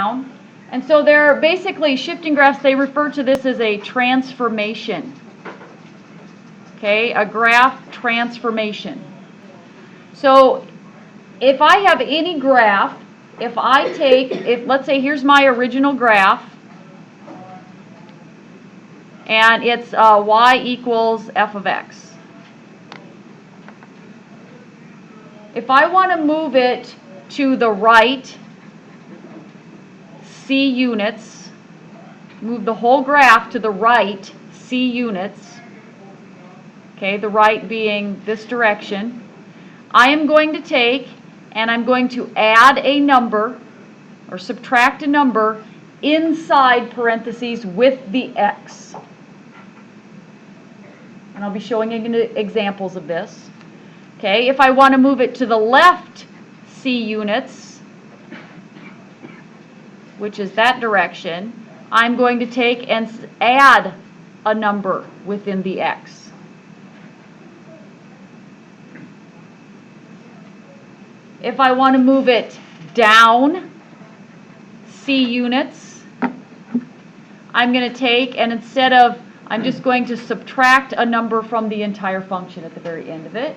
down. And so they're basically shifting graphs. They refer to this as a transformation. Okay, a graph transformation. So if I have any graph, if let's say here's my original graph, and it's y equals f of x. If I want to move it to the right c units, move the whole graph to the right c units, okay, the right being this direction, I am going to take and I'm going to add a number or subtract a number inside parentheses with the x. And I'll be showing you examples of this. Okay, if I want to move it to the left c units, which is that direction, I'm going to take and add a number within the x. If I want to move it down c units, I'm going to take and I'm just going to subtract a number from the entire function at the very end of it.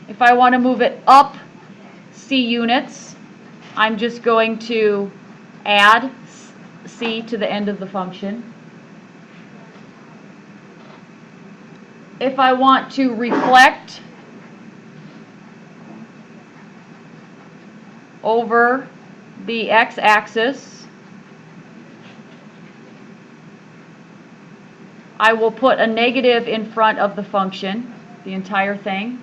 If I want to move it up c units, I'm just going to add c to the end of the function. If I want to reflect over the x-axis, I will put a negative in front of the function, the entire thing.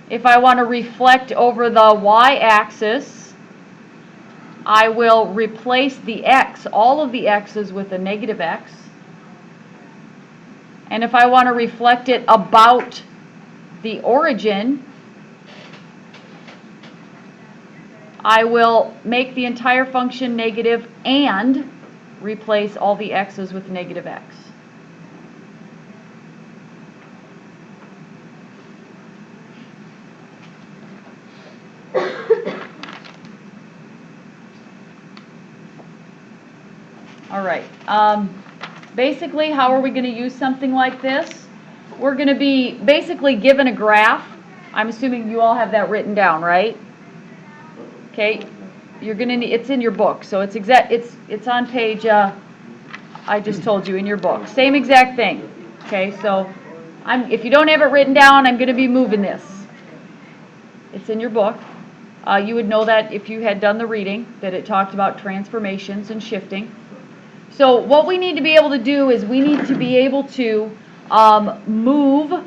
If I want to reflect over the y-axis, I will replace the x, all of the x's, with a negative x. And if I want to reflect it about the origin, I will make the entire function negative and replace all the x's with negative x. All right. Basically, how are we going to use something like this? We're going to be basically given a graph. I'm assuming you all have that written down, right? Okay. You're going to. It's in your book, so it's on page. I just told you in your book. Same exact thing. Okay. So, if you don't have it written down, I'm going to be moving this. It's in your book. You would know that if you had done the reading, that it talked about transformations and shifting. So what we need to be able to do is we need to be able to move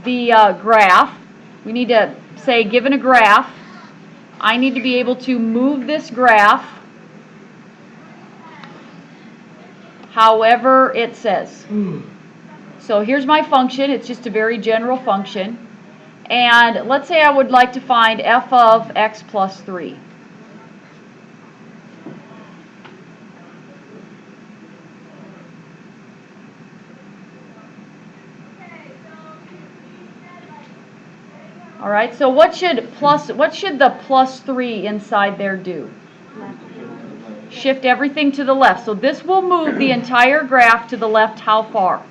the graph. We need to say, given a graph, I need to be able to move this graph however it says. So here's my function. It's just a very general function. And let's say I would like to find f of x plus 3. All right, so what should the plus 3 inside there do? Shift everything to the left. So this will move the entire graph to the left how far?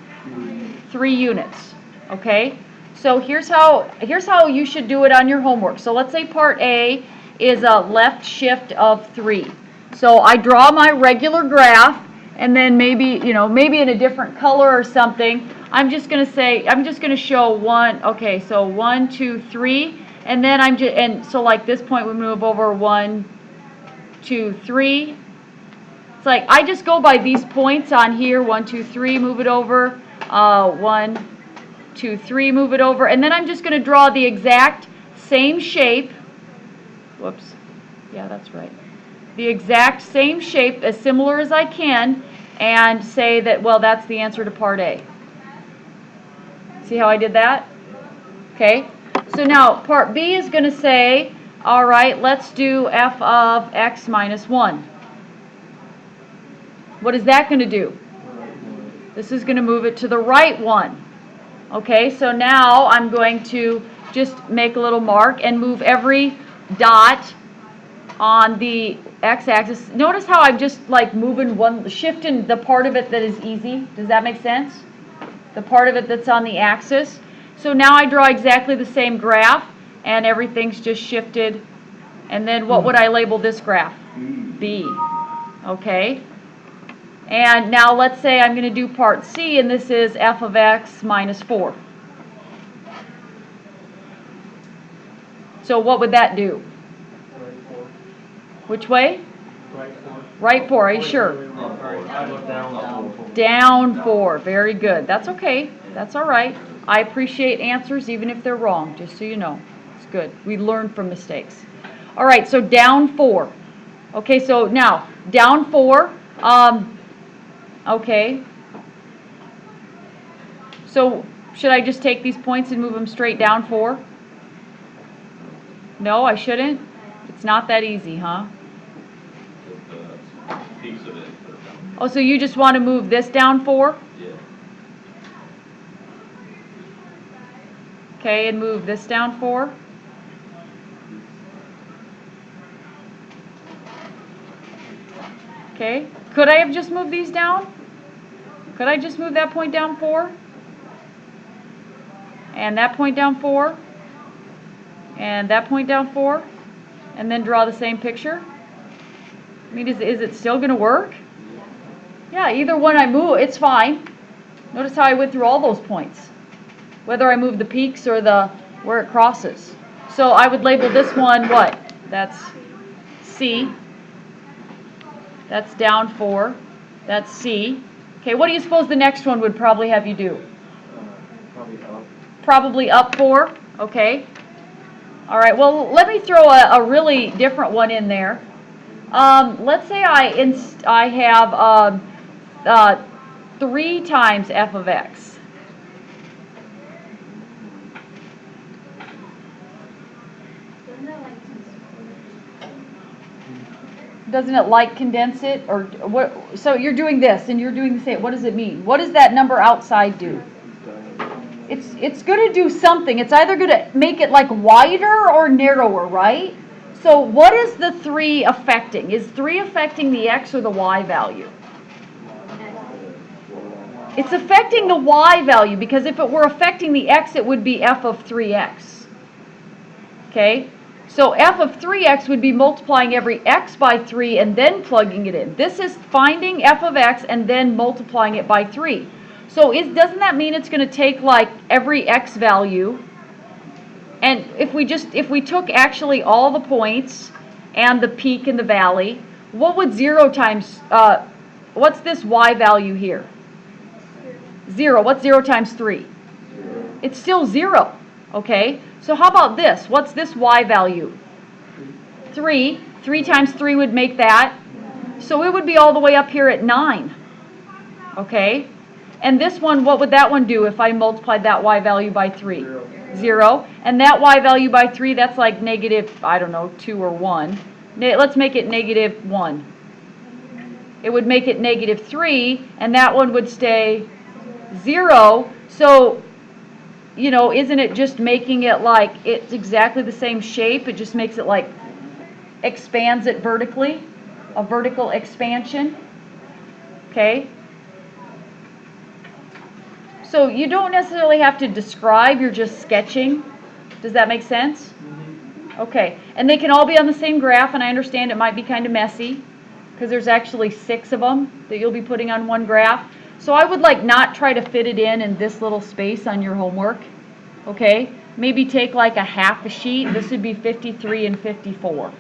3 units. Okay? So here's how you should do it on your homework. So let's say part A is a left shift of 3. So I draw my regular graph, and then maybe in a different color or something, I'm just going to show 1, okay, so 1, 2, 3, and then so like this point we move over 1, 2, 3. It's like I just go by these points on here, 1, 2, 3, move it over, 1, 2, 3, move it over, and then I'm just going to draw the exact same shape. Whoops. Yeah, that's right. The exact same shape, as similar as I can, and say that, well, that's the answer to part A. See how I did that? Okay. So now part B is going to say, all right, let's do f of x minus 1. What is that going to do? This is going to move it to the right 1. Okay, so now I'm going to just make a little mark and move every dot on the x-axis. Notice how I'm just like shifting the part of it that is easy. Does that make sense? The part of it that's on the axis. So now I draw exactly the same graph, and everything's just shifted. And then what would I label this graph? B. Okay. And now let's say I'm going to do part C, and this is f of x minus 4. So what would that do? Which way? Right 4. Are you sure? Down 4. Very good. That's okay. That's all right. I appreciate answers even if they're wrong, just so you know. It's good. We learn from mistakes. All right, so down 4. Okay, so now, down 4. Okay. So should I just take these points and move them straight down 4? No, I shouldn't? It's not that easy, huh? Oh, so you just want to move this down 4? Yeah. Okay, and move this down 4. Okay, could I have just moved these down? Could I just move that point down 4? And that point down 4? And that point down 4? And then draw the same picture? I mean, is it still going to work? Yeah, either one I move, it's fine. Notice how I went through all those points. Whether I move the peaks or where it crosses. So I would label this one what? That's C. That's down 4. That's C. Okay, what do you suppose the next one would probably have you do? Probably up. Probably up 4. Okay. All right, well, let me throw a really different one in there. Let's say I have 3 times f of x. Doesn't it like condense it? Or what? So you're doing this and you're doing the same. What does it mean? What does that number outside do? It's going to do something. It's either going to make it like wider or narrower, right? So what is the 3 affecting? Is 3 affecting the x or the y value? It's affecting the y value, because if it were affecting the x, it would be f of 3x. Okay? So f of 3x would be multiplying every x by 3 and then plugging it in. This is finding f of x and then multiplying it by 3. So doesn't that mean it's going to take like every x value, and if we took actually all the points and the peak and the valley, what would 0 times, what's this y value here? 0. What's 0 times 3? 0. It's still 0. Okay, so how about this? What's this y value? 3. 3 times 3 would make that. So it would be all the way up here at 9. Okay, and this one, what would that one do if I multiplied that y value by 3? 0. 0. And that y value by 3, that's like negative, I don't know, 2 or 1. Let's make it negative 1. It would make it negative 3, and that one would stay 0. So, you know, isn't it just making it like it's exactly the same shape? It just makes it like expands it vertically, a vertical expansion. Okay? So you don't necessarily have to describe, you're just sketching. Does that make sense? Okay, and they can all be on the same graph, and I understand it might be kind of messy because there's actually 6 of them that you'll be putting on one graph. So I would like not try to fit it in this little space on your homework. Okay, maybe take like a half a sheet. This would be 53 and 54.